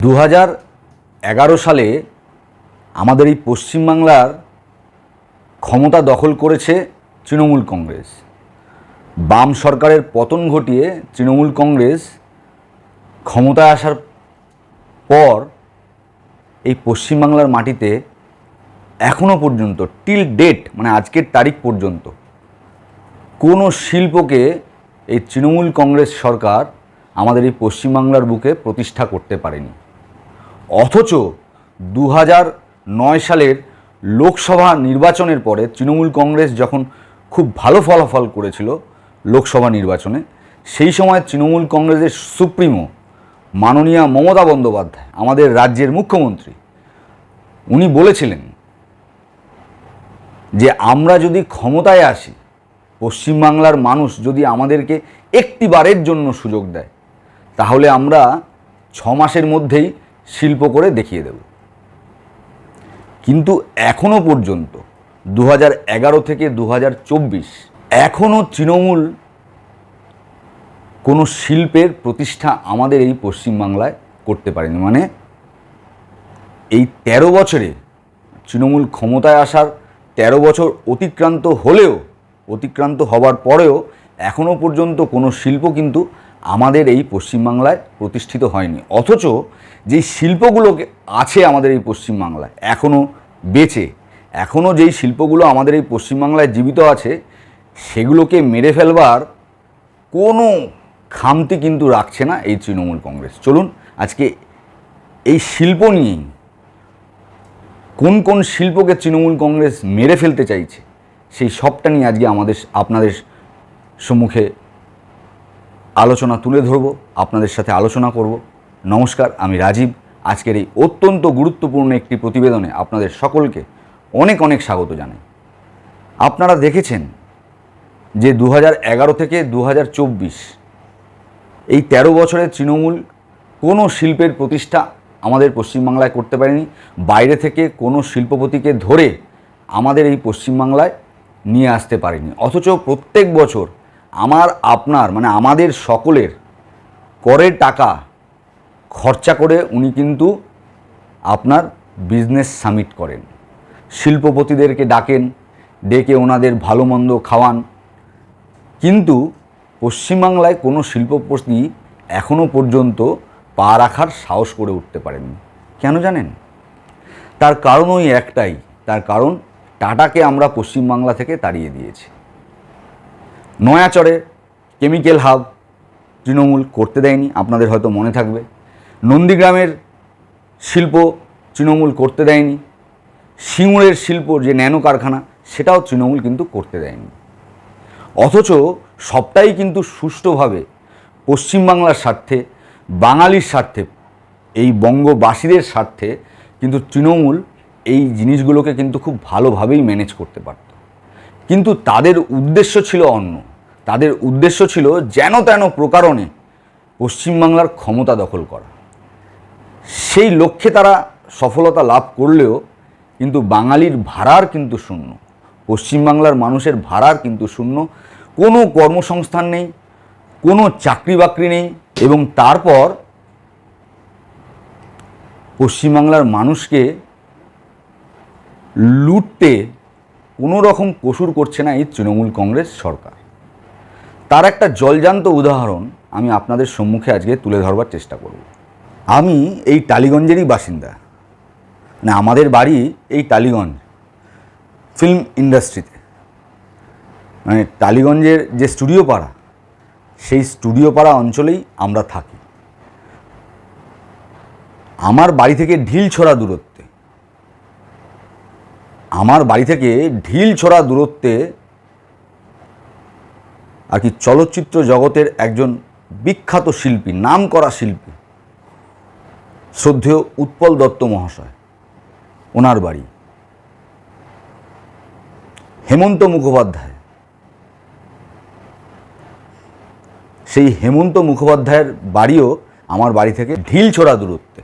2011 সালে আমাদের এই পশ্চিমবাংলার ক্ষমতা দখল করেছে তৃণমূল কংগ্রেস। বাম সরকারের পতন ঘটিয়ে তৃণমূল কংগ্রেস ক্ষমতায় আসার পর এই পশ্চিমবাংলার মাটিতে এখনও পর্যন্ত টিল ডেট মানে আজকের তারিখ পর্যন্ত কোনো শিল্পকে এই তৃণমূল কংগ্রেস সরকার আমাদের এই পশ্চিমবাংলার বুকে প্রতিষ্ঠা করতে পারেনি। অথচ 2009 সালের লোকসভা নির্বাচনের পরে তৃণমূল কংগ্রেস যখন খুব ভালো ফলাফল করেছিল লোকসভা নির্বাচনে, সেই সময় তৃণমূল কংগ্রেসের সুপ্রিমো মাননীয়া মমতা বন্দ্যোপাধ্যায়, আমাদের রাজ্যের মুখ্যমন্ত্রী, উনি বলেছিলেন যে আমরা যদি ক্ষমতায় আসি, পশ্চিমবাংলার মানুষ যদি আমাদেরকে একটি বারের জন্য সুযোগ দেয়, তাহলে আমরা 6 মাসের মধ্যেই শিল্প করে দেখিয়ে দেব। কিন্তু এখনও পর্যন্ত 2011 থেকে 2024 এখনও তৃণমূল কোনো শিল্পের প্রতিষ্ঠা আমাদের এই পশ্চিমবাংলায় করতে পারেনি। মানে এই 13 বছরে তৃণমূল ক্ষমতায় আসার 13 বছর অতিক্রান্ত হবার পরেও এখনও পর্যন্ত কোনো শিল্প কিন্তু আমাদের এই পশ্চিমবাংলায় প্রতিষ্ঠিত হয়নি। অথচ যেই শিল্পগুলোকে আছে আমাদের এই পশ্চিমবাংলায় এখনও বেঁচে, এখনও যেই শিল্পগুলো আমাদের এই পশ্চিমবাংলায় জীবিত আছে, সেগুলোকে মেরে ফেলবার কোনো খামতি কিন্তু রাখছে না এই তৃণমূল কংগ্রেস। চলুন আজকে এই শিল্প নিয়েই, কোন কোন শিল্পকে তৃণমূল কংগ্রেস মেরে ফেলতে চাইছে, সেই সবটা নিয়ে আজকে আপনাদের সম্মুখে আলোচনা তুলে ধরব, আপনাদের সাথে আলোচনা করব। নমস্কার, আমি রাজীব। আজকের এই অত্যন্ত গুরুত্বপূর্ণ একটি প্রতিবেদনে আপনাদের সকলকে অনেক অনেক স্বাগত জানাই। আপনারা দেখেছেন যে 2011 থেকে 2024 এই 13 বছরে তৃণমূল কোনো শিল্পের প্রতিষ্ঠা আমাদের পশ্চিমবাংলায় করতে পারেনি। বাইরে থেকে কোনো শিল্পপতিকে ধরে আমাদের এই পশ্চিমবাংলায় নিয়ে আসতে পারেনি। অথচ প্রত্যেক বছর আপনার মানে আমাদের সকলের করের টাকা খরচা করে উনি কিন্তু আপনার বিজনেস সামিট করেন, শিল্পপতিদেরকে ডেকে ওনাদের ভালো মন্দ খাওয়ান। কিন্তু পশ্চিমবাংলায় কোনো শিল্পপতি এখনও পর্যন্ত পা রাখার সাহস করে উঠতে পারেননি। কেন জানেন? তার কারণ ওই একটাই, তার কারণ টাটাকে আমরা পশ্চিমবাংলা থেকে তাড়িয়ে দিয়েছি। নয়াচরে কেমিক্যাল হাব তৃণমূল করতে দেয়নি, আপনাদের হয়তো মনে থাকবে। নন্দীগ্রামের শিল্প তৃণমূল করতে দেয়নি। সিঙ্গুরের শিল্প যে ন্যানো কারখানা, সেটাও তৃণমূল কিন্তু করতে দেয়নি। অথচ সবটাই কিন্তু সুষ্ঠুভাবে পশ্চিমবাংলার স্বার্থে, বাঙালির স্বার্থে, এই বঙ্গবাসীদের স্বার্থে কিন্তু তৃণমূল এই জিনিসগুলোকে কিন্তু খুব ভালোভাবেই ম্যানেজ করতে পারত। কিন্তু তাদের উদ্দেশ্য ছিল অন্য। তাদের উদ্দেশ্য ছিল যেন তেন প্রকারণে পশ্চিমবাংলার ক্ষমতা দখল করা। সেই লক্ষ্যে তারা সফলতা লাভ করলেও কিন্তু বাঙালির ভাড়ার কিন্তু শূন্য, পশ্চিমবাংলার মানুষের ভাড়ার কিন্তু শূন্য। কোনো কর্মসংস্থান নেই, কোনো চাকরি বাকরি নেই, এবং তারপর পশ্চিমবাংলার মানুষকে লুটতে কোনো রকম কসুর করছে না এই তৃণমূল কংগ্রেস সরকার। তার একটা জলজান্ত উদাহরণ আমি আপনাদের সম্মুখে আজকে তুলে ধরবার চেষ্টা করব। আমি এই টালিগঞ্জেরই বাসিন্দা, মানে আমাদের বাড়ি এই টালিগঞ্জ ফিল্ম ইন্ডাস্ট্রিতে, মানে টালিগঞ্জের যে স্টুডিও পাড়া, সেই স্টুডিও পাড়া অঞ্চলেই আমরা থাকি। আমার বাড়ি থেকে ঢিলছোড়া দূরত্বে আর কি চলচ্চিত্র জগতের একজন বিখ্যাত শিল্পী, নামকরা শিল্পী, শ্রদ্ধেয় উৎপল দত্ত মহাশয়, ওনার বাড়ি। হেমন্ত মুখোপাধ্যায়, সেই হেমন্ত মুখোপাধ্যায়ের বাড়িও আমার বাড়ি থেকে ঢিলছোড়া দূরত্বে।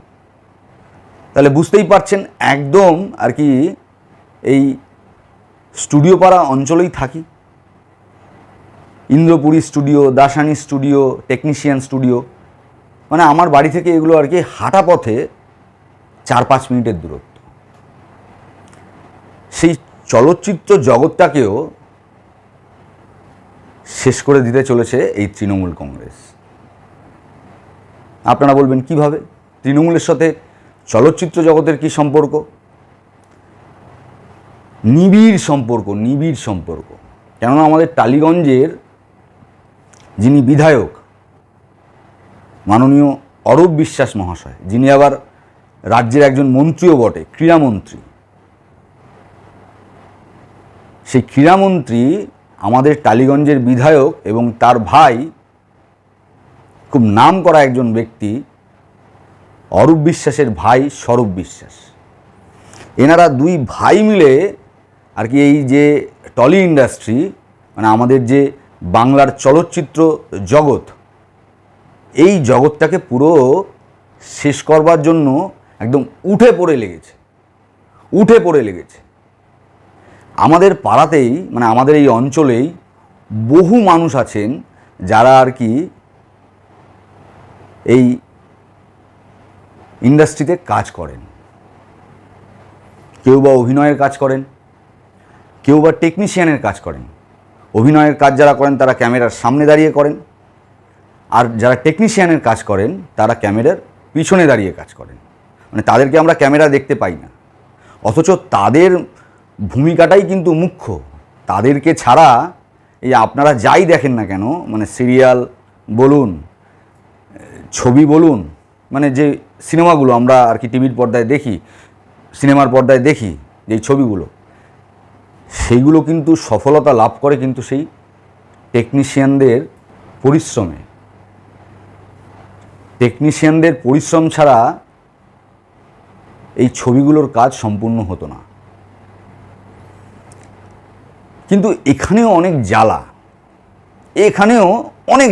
তাহলে বুঝতেই পারছেন একদম আর কি এই স্টুডিও পাড়া অঞ্চলেই থাকি। Indrapuri studio, Dasani studio, technician studio, মানে আমার বাড়ি থেকে এগুলো আর কি হাঁটা পথে 4-5 মিনিটের দূরত্ব। সেই চলচ্চিত্র জগৎটাকেও শেষ করে দিতে চলেছে এই তৃণমূল কংগ্রেস। আপনারা বলবেন কিভাবে? তৃণমূলের সাথে চলচ্চিত্র জগতের কি সম্পর্ক? নিবিড় সম্পর্ক, নিবিড় সম্পর্ক। কেননা আমাদের টালিগঞ্জের যিনি বিধায়ক মাননীয় অরূপ বিশ্বাস মহাশয়, যিনি আবার রাজ্যের একজন মন্ত্রীও বটে, ক্রীড়ামন্ত্রী, সেই ক্রীড়ামন্ত্রী আমাদের টালিগঞ্জের বিধায়ক এবং তার ভাই খুব নাম করা একজন ব্যক্তি অরূপ বিশ্বাসের ভাই স্বরূপ বিশ্বাস। এনারা দুই ভাই মিলে আর কি এই যে টলি ইন্ডাস্ট্রি, মানে আমাদের যে বাংলার চলচ্চিত্র জগৎ, এই জগৎটাকে পুরো শেষ করবার জন্য একদম উঠে পড়ে লেগেছে। আমাদের পাড়াতেই, মানে আমাদের এই অঞ্চলেই বহু মানুষ আছেন যারা আর কি এই ইন্ডাস্ট্রিতে কাজ করেন। কেউ বা অভিনয়ের কাজ করেন, কেউ বা টেকনিশিয়ানের কাজ করেন। অভিনয়ের কাজ যারা করেন তারা ক্যামেরার সামনে দাঁড়িয়ে করেন, আর যারা টেকনিশিয়ানের কাজ করেন তারা ক্যামেরার পিছনে দাঁড়িয়ে কাজ করেন। মানে তাদেরকে আমরা ক্যামেরা দেখতে পাই না, অথচ তাদের ভূমিকাটাই কিন্তু মুখ্য। তাদেরকে ছাড়া এই আপনারা যাই দেখেন না কেন, মানে সিরিয়াল বলুন, ছবি বলুন, মানে যে সিনেমাগুলো আমরা আর কি টিভির পর্দায় দেখি, সিনেমার পর্দায় দেখি যেই ছবিগুলো, সেইগুলো কিন্তু সফলতা লাভ করে কিন্তু সেই টেকনিশিয়ানদের পরিশ্রমে। টেকনিশিয়ানদের পরিশ্রম ছাড়া এই ছবিগুলোর কাজ সম্পূর্ণ হতো না। কিন্তু এখানেও অনেক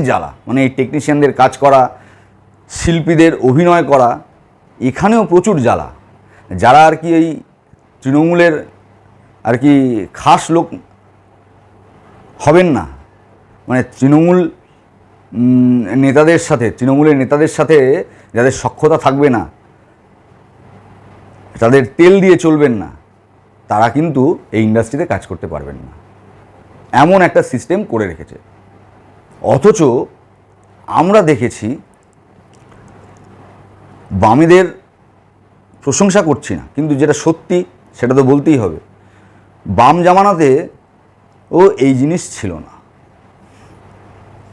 জ্বালা, মানে এই টেকনিশিয়ানদের কাজ করা, শিল্পীদের অভিনয় করা, এখানেও প্রচুর জ্বালা। যারা আর কি এই তৃণমূলের আর কি খাস লোক হবেন না, মানে তৃণমূলের নেতাদের সাথে যাদের সখ্যতা থাকবে না, তাদের তেল দিয়ে চলবেন না, তারা কিন্তু এই ইন্ডাস্ট্রিতে কাজ করতে পারবেন না, এমন একটা সিস্টেম করে রেখেছে। অথচ আমরা দেখেছি, বামেদের প্রশংসা করছি না, কিন্তু যেটা সত্যি সেটা তো বলতেই হবে, বাম জামানাতে এই জিনিস ছিল না।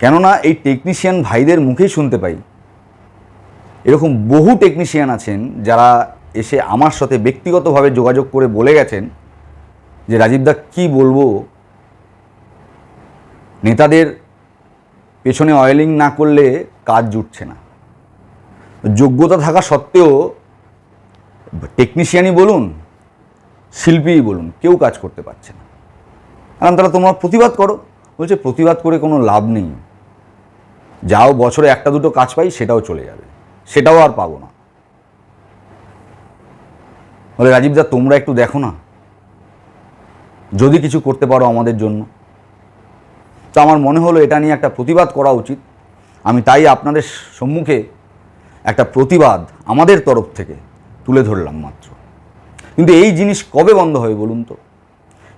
কেননা এই টেকনিশিয়ান ভাইদের মুখেই শুনতে পাই, এরকম বহু টেকনিশিয়ান আছেন যারা এসে আমার সাথে ব্যক্তিগতভাবে যোগাযোগ করে বলে গেছেন যে রাজীবদা কী বলবো, নেতাদের পেছনে অয়েলিং না করলে কাজ জুটছে না। যোগ্যতা থাকা সত্ত্বেও টেকনিশিয়ানই বলুন, শিল্পীই বলুন, কেউ কাজ করতে পারছে না। কারণ তারা তোমরা প্রতিবাদ করো, বলছে প্রতিবাদ করে কোনো লাভ নেই, যাও বছরে একটা দুটো কাজ পাই সেটাও চলে যাবে, সেটাও আর পাবো না। বলে রাজীবদা তোমরা একটু দেখো না, যদি কিছু করতে পারো আমাদের জন্য। তো আমার মনে হলো এটা নিয়ে একটা প্রতিবাদ করা উচিত। আমি তাই আপনাদের সম্মুখে একটা প্রতিবাদ আমাদের তরফ থেকে তুলে ধরলাম মাত্র। কিন্তু এই জিনিস কবে বন্ধ হবে বলুন তো?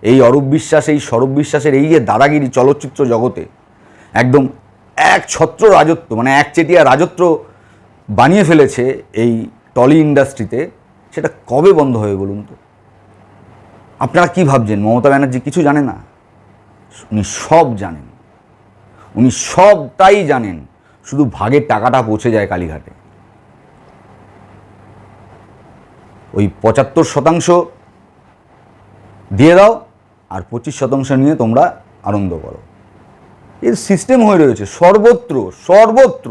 এই অরূপ বিশ্বাস, এই স্বরূপ বিশ্বাসের এই যে দাদাগিরি চলচ্চিত্র জগতে একদম এক ছত্র রাজত্ব, মানে একচেটিয়া রাজত্ব বানিয়ে ফেলেছে এই টলি ইন্ডাস্ট্রিতে, সেটা কবে বন্ধ হবে বলুন তো? আপনারা কি ভাবছেন মমতা ব্যানার্জি কিছু জানে না? উনি সব জানেন, উনি সবটাই জানেন, শুধু ভাগের টাকাটা পৌঁছে যায় কালীঘাটে। ওই 75% দিয়ে দাও আর 25% নিয়ে তোমরা আনন্দ করো। এর সিস্টেম হয়ে রয়েছে সর্বত্র।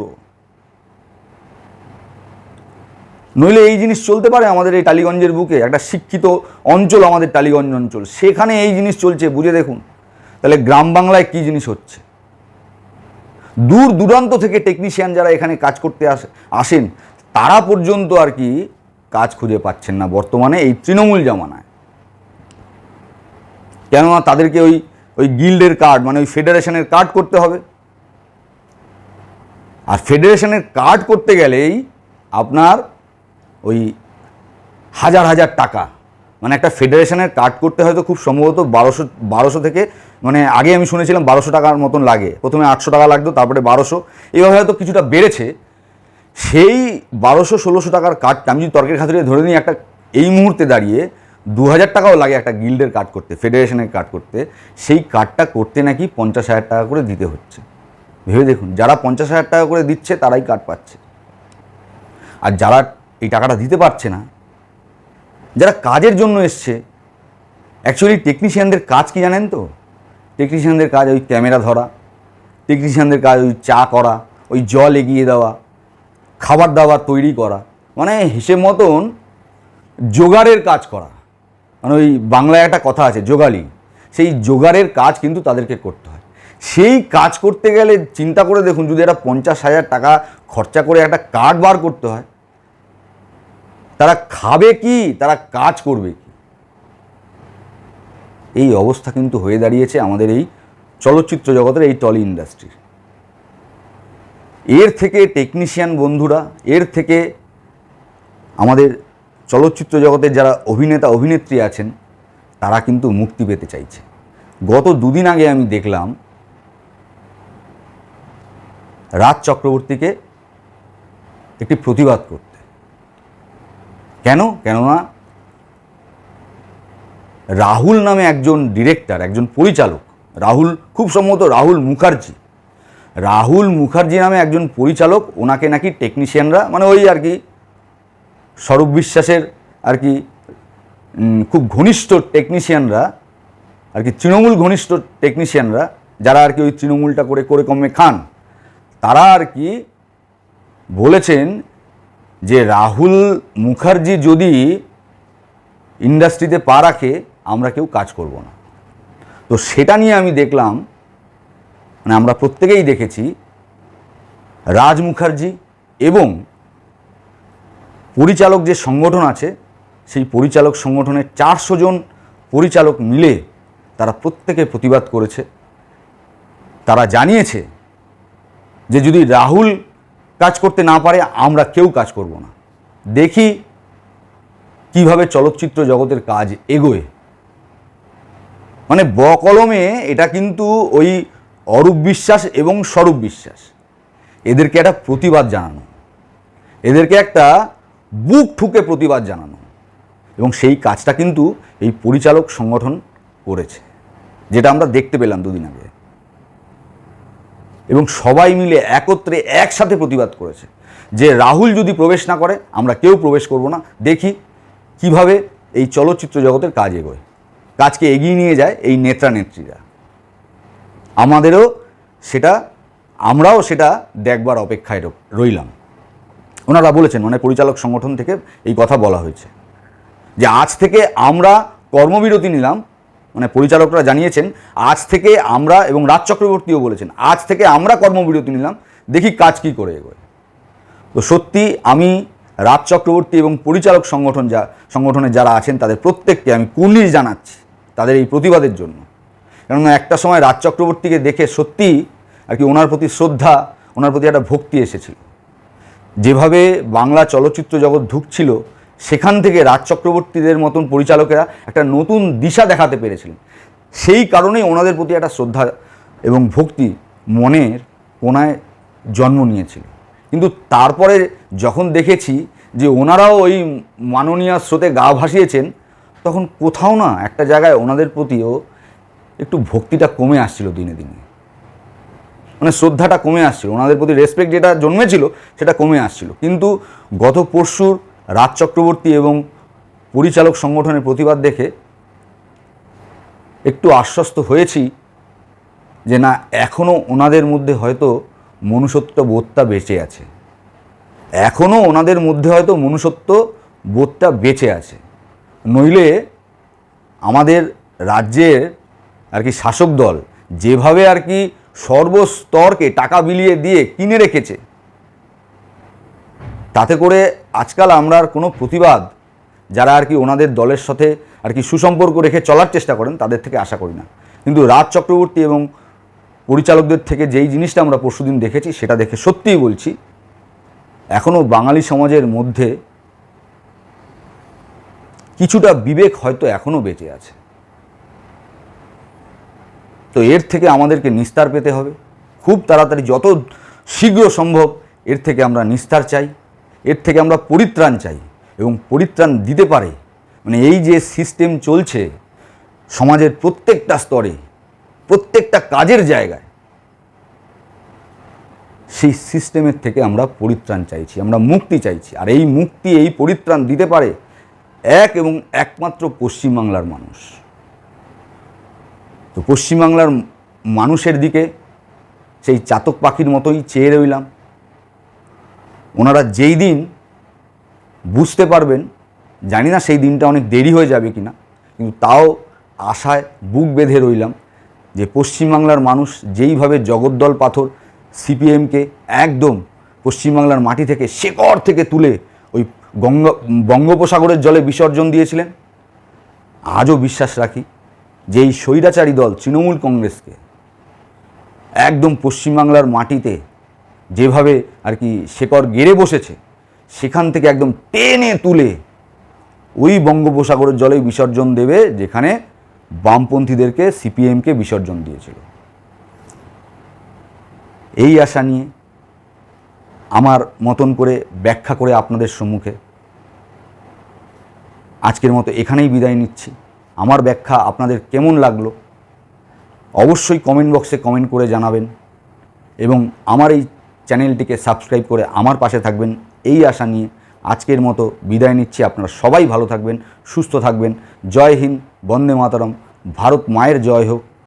নইলে এই জিনিস চলতে পারে আমাদের এই টালিগঞ্জের বুকে? একটা শিক্ষিত অঞ্চল আমাদের টালিগঞ্জ অঞ্চল, সেখানে এই জিনিস চলছে, বুঝে দেখুন। তাহলে গ্রাম বাংলায় কী জিনিস হচ্ছে? দূর দূরান্ত থেকে টেকনিশিয়ান যারা এখানে কাজ করতে আসেন তারা পর্যন্ত আর কি কাজ খুঁজে পাচ্ছেন না বর্তমানে এই তৃণমূল জামানায়। কেননা তাদেরকে ওই গিল্ডের কার্ড, মানে ওই ফেডারেশনের কার্ড করতে হবে। আর ফেডারেশনের কার্ড করতে গেলেই আপনার ওই হাজার হাজার টাকা, মানে একটা ফেডারেশনের কার্ড করতে হয়তো খুব সম্ভবত 1200 থেকে, মানে আগে আমি শুনেছিলাম 1200 টাকার মতন লাগে, প্রথমে 800 টাকা লাগতো, তারপরে 1200, এইভাবে হয়তো কিছুটা বেড়েছে। সেই 1200-1600 টাকার কার্ডটা আমি যদি তর্কের খাতিরে ধরে নিই, একটা এই মুহূর্তে দাঁড়িয়ে 2000 টাকাও লাগে একটা গিল্ডের কার্ড করতে, ফেডারেশনের কার্ড করতে। সেই কার্ডটা করতে নাকি 50,000 টাকা করে দিতে হচ্ছে। ভেবে দেখুন, যারা 50,000 টাকা করে দিচ্ছে তারাই কার্ড পাচ্ছে, আর যারা এই টাকাটা দিতে পারছে না, যারা কাজের জন্য এসছে, অ্যাকচুয়ালি টেকনিশিয়ানদের কাজ কি জানেন তো? টেকনিশিয়ানদের কাজ ওই ক্যামেরা ধরা, টেকনিশিয়ানদের কাজ ওই চা করা, ওই জল এগিয়ে দেওয়া, খাবার দাবার তৈরি করা, মানে হিসেব মতন জোগাড়ের কাজ করা। মানে ওই বাংলায় একটা কথা আছে, জোগালি, সেই জোগাড়ের কাজ কিন্তু তাদেরকে করতে হয়। সেই কাজ করতে গেলে চিন্তা করে দেখুন, যদি একটা 50,000 টাকা খরচা করে একটা কার্ড বার করতে হয়, তারা খাবে কি, তারা কাজ করবে কি? এই অবস্থা কিন্তু হয়ে দাঁড়িয়েছে আমাদের এই চলচ্চিত্র জগতের, এই টলি ইন্ডাস্ট্রির। এর থেকে টেকনিশিয়ান বন্ধুরা, এর থেকে আমাদের চলচ্চিত্র জগতের যারা অভিনেতা অভিনেত্রী আছেন, তারা কিন্তু মুক্তি পেতে চাইছে। গত দুদিন আগে আমি দেখলাম রাজ চক্রবর্তীকে একটি প্রতিবাদ করতে। কেননা রাহুল নামে একজন ডিরেক্টর, একজন পরিচালক, রাহুল, খুব সম্ভবত রাহুল মুখার্জি নামে একজন পরিচালক, ওনাকে নাকি টেকনিশিয়ানরা, মানে ওই আর কি স্বরূপ বিশ্বাসের আর কি খুব ঘনিষ্ঠ টেকনিশিয়ানরা আর কি, তৃণমূল ঘনিষ্ঠ টেকনিশিয়ানরা, যারা আর কি ওই তৃণমূলটা করে করে কমে খান, তারা আর কি বলেছেন যে রাহুল মুখার্জি যদি ইন্ডাস্ট্রিতে পা রাখে, আমরা কেউ কাজ করব না। তো সেটা নিয়ে আমি দেখলাম, মানে আমরা প্রত্যেকেই দেখেছি, রাজ মুখার্জি এবং পরিচালক যে সংগঠন আছে, সেই পরিচালক সংগঠনের 400 জন পরিচালক মিলে তারা প্রত্যেকে প্রতিবাদ করেছে। তারা জানিয়েছে যে যদি রাহুল কাজ করতে না পারে, আমরা কেউ কাজ করব না। দেখি কিভাবে চলচ্চিত্র জগতের কাজ এগোয়। মানে বকলমে এটা কিন্তু ওই অরূপ বিশ্বাস এবং স্বরূপ বিশ্বাস, এদেরকে একটা প্রতিবাদ জানানো, এদেরকে একটা বুক ঠুকে প্রতিবাদ জানানো, এবং সেই কাজটা কিন্তু এই পরিচালক সংগঠন করেছে, যেটা আমরা দেখতে পেলাম দুদিন আগে। এবং সবাই মিলে একত্রে একসাথে প্রতিবাদ করেছে যে রাহুল যদি প্রবেশ না করে, আমরা কেউ প্রবেশ করব না। দেখি কিভাবে এই চলচ্চিত্র জগতের কাজ এগোয়, কাজকে এগিয়ে নিয়ে যায় এই নেতা নেত্রীরা। আমরাও সেটা দেখবার অপেক্ষায় রইলাম। ওনারা বলেছেন, মানে পরিচালক সংগঠন থেকে এই কথা বলা হয়েছে যে আজ থেকে আমরা কর্মবিরতি নিলাম, মানে পরিচালকরা জানিয়েছেন আজ থেকে আমরা, এবং রাজ চক্রবর্তীও বলেছেন আজ থেকে আমরা কর্মবিরতি নিলাম, দেখি কাজ কী করে এগোয়। তো সত্যি আমি রাজ চক্রবর্তী এবং পরিচালক সংগঠনের যারা আছেন তাদের প্রত্যেককে আমি কুর্নিশ জানাচ্ছি তাদের এই প্রতিবাদের জন্য। কেননা একটা সময় রাজ চক্রবর্তীকে দেখে সত্যি আর কি ওনার প্রতি শ্রদ্ধা, ওনার প্রতি একটা ভক্তি এসেছিল। যেভাবে বাংলা চলচ্চিত্র জগৎ ঢুকছিল, সেখান থেকে রাজ চক্রবর্তীদের মতন পরিচালকেরা একটা নতুন দিশা দেখাতে পেরেছিলেন। সেই কারণেই ওনাদের প্রতি একটা শ্রদ্ধা এবং ভক্তি মনের কোনায় জন্ম নিয়েছিল। কিন্তু তারপরে যখন দেখেছি যে ওনারাও ওই মাননীয় স্রোতে গা ভাসিয়েছেন, তখন কোথাও না একটা জায়গায় ওনাদের প্রতিও একটু ভক্তিটা কমে আসছিল দিনে দিনে, মানে শ্রদ্ধাটা কমে আসছিল, ওনাদের প্রতি রেসপেক্ট যেটা জন্মেছিল সেটা কমে আসছিল। কিন্তু গত পরশুর রাজ চক্রবর্তী এবং পরিচালক সংগঠনের প্রতিবাদ দেখে একটু আশ্বস্ত হয়েছি যে না, এখনও ওনাদের মধ্যে হয়তো মনুষ্যত্ব বোধটা বেঁচে আছে, এখনও ওনাদের মধ্যে হয়তো মনুষ্যত্ব বোধটা বেঁচে আছে। নইলে আমাদের রাজ্যের আর কি শাসক দল যেভাবে আর কি সর্বস্তরকে টাকা বিলিয়ে দিয়ে কিনে রেখেছে, তাতে করে আজকাল আমরা আর কোনো প্রতিবাদ, যারা আর কি ওনাদের দলের সাথে আর কি সুসম্পর্ক রেখে চলার চেষ্টা করেন, তাদের থেকে আশা করি না। কিন্তু রাজ চক্রবর্তী এবং পরিচালকদের থেকে যেই জিনিসটা আমরা পরশুদিন দেখেছি সেটা দেখে সত্যিই বলছি, এখনও বাঙালি সমাজের মধ্যে কিছুটা বিবেক হয়তো এখনও বেঁচে আছে। তো এর থেকে আমাদেরকে নিস্তার পেতে হবে খুব তাড়াতাড়ি, যত শীঘ্র সম্ভব এর থেকে আমরা নিস্তার চাই, এর থেকে আমরা পরিত্রাণ চাই। এবং পরিত্রাণ দিতে পারে মানে এই যে সিস্টেম চলছে সমাজের প্রত্যেকটা স্তরে, প্রত্যেকটা কাজের জায়গায়, সেই সিস্টেমের থেকে আমরা পরিত্রাণ চাইছি, আমরা মুক্তি চাইছি। আর এই মুক্তি, এই পরিত্রাণ দিতে পারে এক এবং একমাত্র পশ্চিমবাংলার মানুষ। তো পশ্চিমবাংলার মানুষের দিকে সেই চাতক পাখির মতোই চেয়ে রইলাম। ওনারা যেই দিন বুঝতে পারবেন, জানি না সেই দিনটা অনেক দেরি হয়ে যাবে কি না, কিন্তু তাও আশায় বুক বেঁধে রইলাম যে পশ্চিমবাংলার মানুষ যেইভাবে জগদ্দল পাথর সিপিএমকে একদম পশ্চিমবাংলার মাটি থেকে শেকড় থেকে তুলে ওই বঙ্গোপসাগরের জলে বিসর্জন দিয়েছিলেন, আজও বিশ্বাস রাখি যে এই স্বৈরাচারী দল তৃণমূল কংগ্রেসকে একদম পশ্চিমবাংলার মাটিতে যেভাবে আর কি শেকড় গেড়ে বসেছে, সেখান থেকে একদম টেনে তুলে ওই বঙ্গোপসাগরের জলে বিসর্জন দেবে যেখানে বামপন্থীদেরকে সিপিএমকে বিসর্জন দিয়েছিল। এই আশা নিয়ে আমার মতন করে ব্যাখ্যা করে আপনাদের সম্মুখে আজকের মতো এখানেই বিদায় নিচ্ছি। আমার ব্যাখ্যা আপনাদের কেমন লাগলো অবশ্যই কমেন্ট বক্সে কমেন্ট করে জানাবেন এবং আমার এই চ্যানেলটিকে সাবস্ক্রাইব করে আমার পাশে থাকবেন এই আশা নিয়ে আজকের মতো বিদায় নিচ্ছি। আপনারা সবাই ভালো থাকবেন, সুস্থ থাকবেন। জয় হিন্দ, বন্দে মাতরম, ভারত মায়ের জয় হোক।